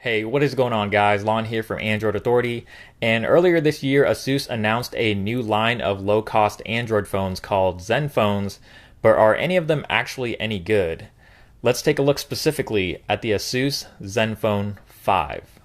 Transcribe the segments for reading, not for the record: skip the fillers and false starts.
Hey, what is going on, guys? Lon here from Android Authority, and earlier this year Asus announced a new line of low-cost Android phones called Zenfones, but are any of them actually any good? Let's take a look specifically at the Asus Zenfone 5.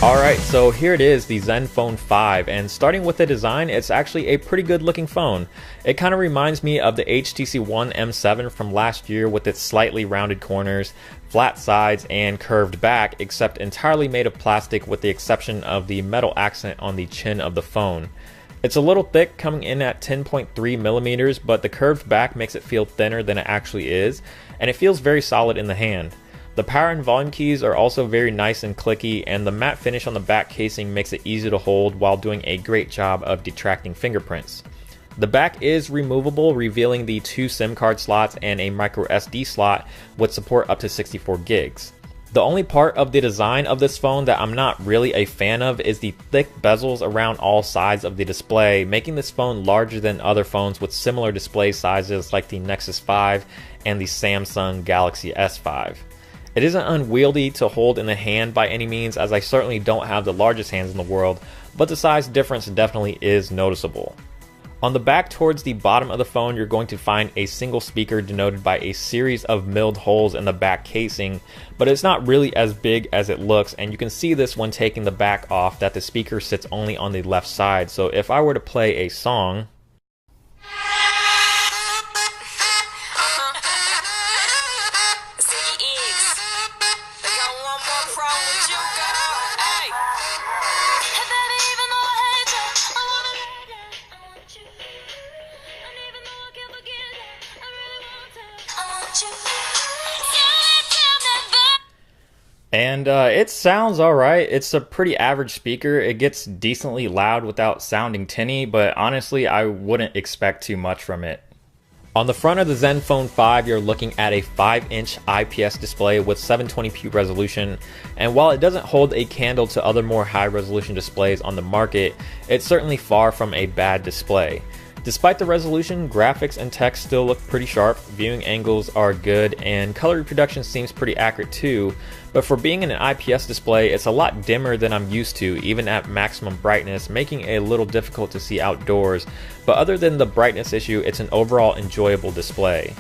Alright, so here it is, the Zenfone 5, and starting with the design, it's actually a pretty good looking phone. It kind of reminds me of the HTC One M7 from last year with its slightly rounded corners, flat sides, and curved back, except entirely made of plastic with the exception of the metal accent on the chin of the phone. It's a little thick, coming in at 10.3 millimeters, but the curved back makes it feel thinner than it actually is, and it feels very solid in the hand. The power and volume keys are also very nice and clicky, and the matte finish on the back casing makes it easy to hold while doing a great job of detracting fingerprints. The back is removable, revealing the 2 SIM card slots and a micro SD slot with support up to 64 gigs. The only part of the design of this phone that I'm not really a fan of is the thick bezels around all sides of the display, making this phone larger than other phones with similar display sizes like the Nexus 5 and the Samsung Galaxy S5. It isn't unwieldy to hold in the hand by any means, as I certainly don't have the largest hands in the world, but the size difference definitely is noticeable. On the back towards the bottom of the phone, you're going to find a single speaker denoted by a series of milled holes in the back casing, but it's not really as big as it looks, and you can see this when taking the back off that the speaker sits only on the left side. So if I were to play a song, and it sounds alright. It's a pretty average speaker. It gets decently loud without sounding tinny, but honestly I wouldn't expect too much from it. On the front of the Zenfone 5, you're looking at a 5-inch IPS display with 720p resolution, and while it doesn't hold a candle to other more high-resolution displays on the market, it's certainly far from a bad display. Despite the resolution, graphics and text still look pretty sharp, viewing angles are good, and color reproduction seems pretty accurate too, but for being in an IPS display, it's a lot dimmer than I'm used to, even at maximum brightness, making it a little difficult to see outdoors, but other than the brightness issue, it's an overall enjoyable display.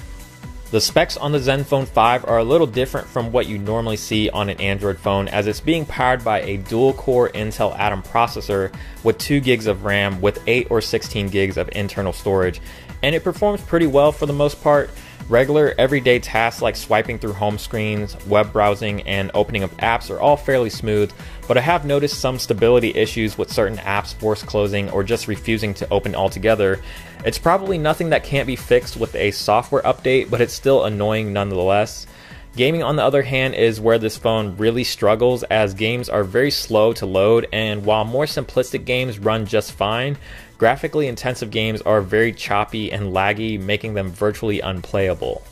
The specs on the Zenfone 5 are a little different from what you normally see on an Android phone, as it's being powered by a dual-core Intel Atom processor with 2 gigs of RAM with 8 or 16 gigs of internal storage, and it performs pretty well for the most part. Regular, everyday tasks like swiping through home screens, web browsing, and opening up apps are all fairly smooth, but I have noticed some stability issues with certain apps force closing or just refusing to open altogether. It's probably nothing that can't be fixed with a software update, but it's still annoying nonetheless. Gaming, on the other hand, is where this phone really struggles, as games are very slow to load, and while more simplistic games run just fine, graphically intensive games are very choppy and laggy, making them virtually unplayable.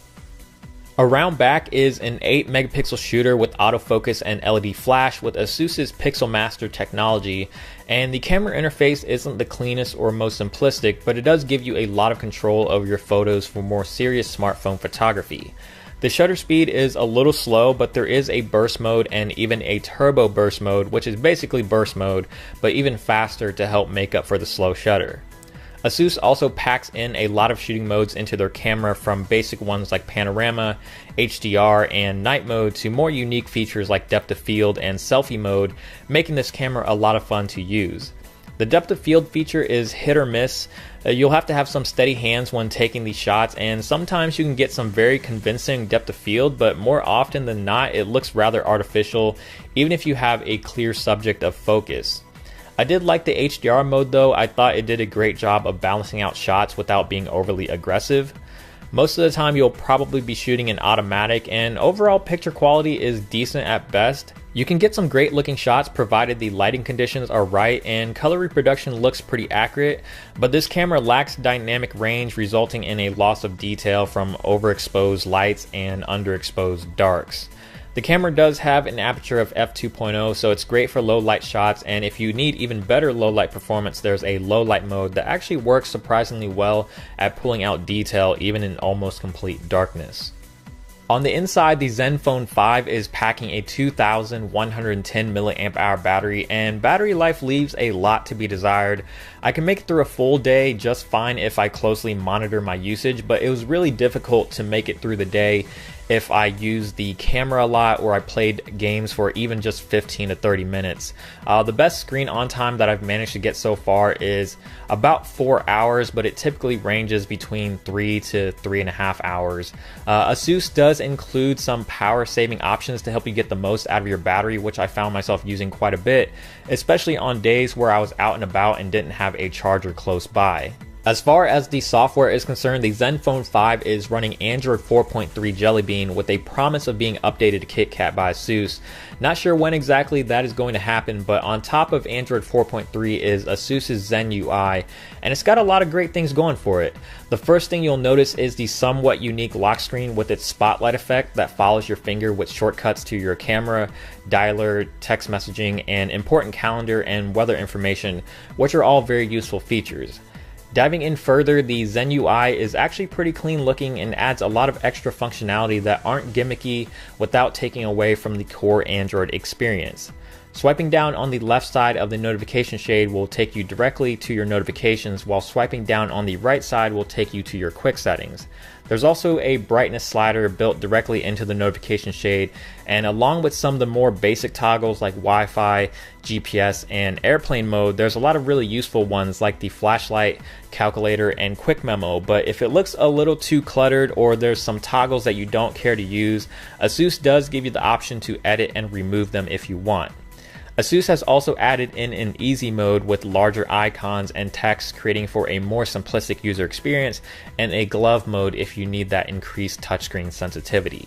Around back is an 8 megapixel shooter with autofocus and LED flash with Asus's Pixel Master technology, and the camera interface isn't the cleanest or most simplistic, but it does give you a lot of control over your photos for more serious smartphone photography. The shutter speed is a little slow, but there is a burst mode and even a turbo burst mode, which is basically burst mode, but even faster to help make up for the slow shutter. Asus also packs in a lot of shooting modes into their camera, from basic ones like panorama, HDR, and night mode to more unique features like depth of field and selfie mode, making this camera a lot of fun to use. The depth of field feature is hit or miss. You'll have to have some steady hands when taking these shots, and sometimes you can get some very convincing depth of field, but more often than not it looks rather artificial, even if you have a clear subject of focus. I did like the HDR mode though. I thought it did a great job of balancing out shots without being overly aggressive. Most of the time you'll probably be shooting in automatic, and overall picture quality is decent at best. You can get some great looking shots provided the lighting conditions are right and color reproduction looks pretty accurate, but this camera lacks dynamic range, resulting in a loss of detail from overexposed lights and underexposed darks. The camera does have an aperture of f2.0, so it's great for low light shots, and if you need even better low light performance, there's a low light mode that actually works surprisingly well at pulling out detail even in almost complete darkness. On the inside, the Zenfone 5 is packing a 2110 mAh battery, and battery life leaves a lot to be desired. I can make it through a full day just fine if I closely monitor my usage, but it was really difficult to make it through the day if I used the camera a lot or I played games for even just 15 to 30 minutes. The best screen on time that I've managed to get so far is about 4 hours, but it typically ranges between 3 to 3.5 hours. Asus does include some power saving options to help you get the most out of your battery, which I found myself using quite a bit, especially on days where I was out and about and didn't have a charger close by. As far as the software is concerned, the Zenfone 5 is running Android 4.3 Jelly Bean with a promise of being updated to KitKat by Asus. Not sure when exactly that is going to happen, but on top of Android 4.3 is Asus's Zen UI, and it's got a lot of great things going for it. The first thing you'll notice is the somewhat unique lock screen with its spotlight effect that follows your finger with shortcuts to your camera, dialer, text messaging, and important calendar and weather information, which are all very useful features. Diving in further, the Zen UI is actually pretty clean looking and adds a lot of extra functionality that aren't gimmicky without taking away from the core Android experience. Swiping down on the left side of the notification shade will take you directly to your notifications, while swiping down on the right side will take you to your quick settings. There's also a brightness slider built directly into the notification shade, and along with some of the more basic toggles like Wi-Fi, GPS, and airplane mode, there's a lot of really useful ones like the flashlight, calculator, and quick memo. But if it looks a little too cluttered or there's some toggles that you don't care to use, Asus does give you the option to edit and remove them if you want. Asus has also added in an easy mode with larger icons and text, creating for a more simplistic user experience, and a glove mode if you need that increased touchscreen sensitivity.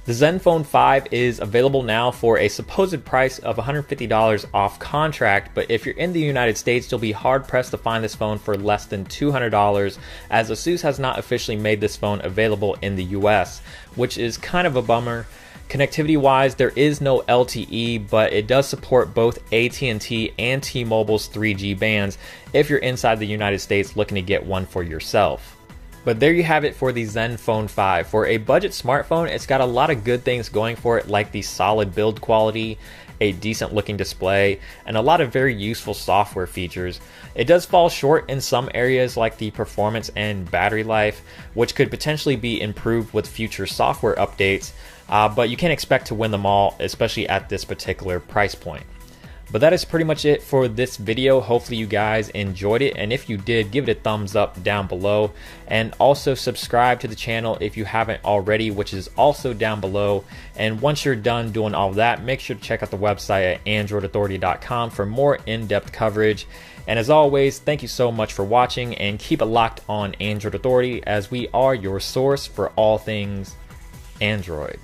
The Zenfone 5 is available now for a supposed price of $150 off contract, but if you're in the United States, you'll be hard pressed to find this phone for less than $200, as Asus has not officially made this phone available in the US, which is kind of a bummer. Connectivity wise, there is no LTE, but it does support both AT&T and T-Mobile's 3G bands if you're inside the United States looking to get one for yourself. But there you have it for the Zenfone 5. For a budget smartphone, it's got a lot of good things going for it, like the solid build quality, a decent looking display, and a lot of very useful software features. It does fall short in some areas like the performance and battery life, which could potentially be improved with future software updates, but you can't expect to win them all, especially at this particular price point. But that is pretty much it for this video. Hopefully you guys enjoyed it, and if you did, give it a thumbs up down below, and also subscribe to the channel if you haven't already, which is also down below. And once you're done doing all of that, make sure to check out the website at androidauthority.com for more in-depth coverage. And as always, thank you so much for watching, and keep it locked on Android Authority, as we are your source for all things Android.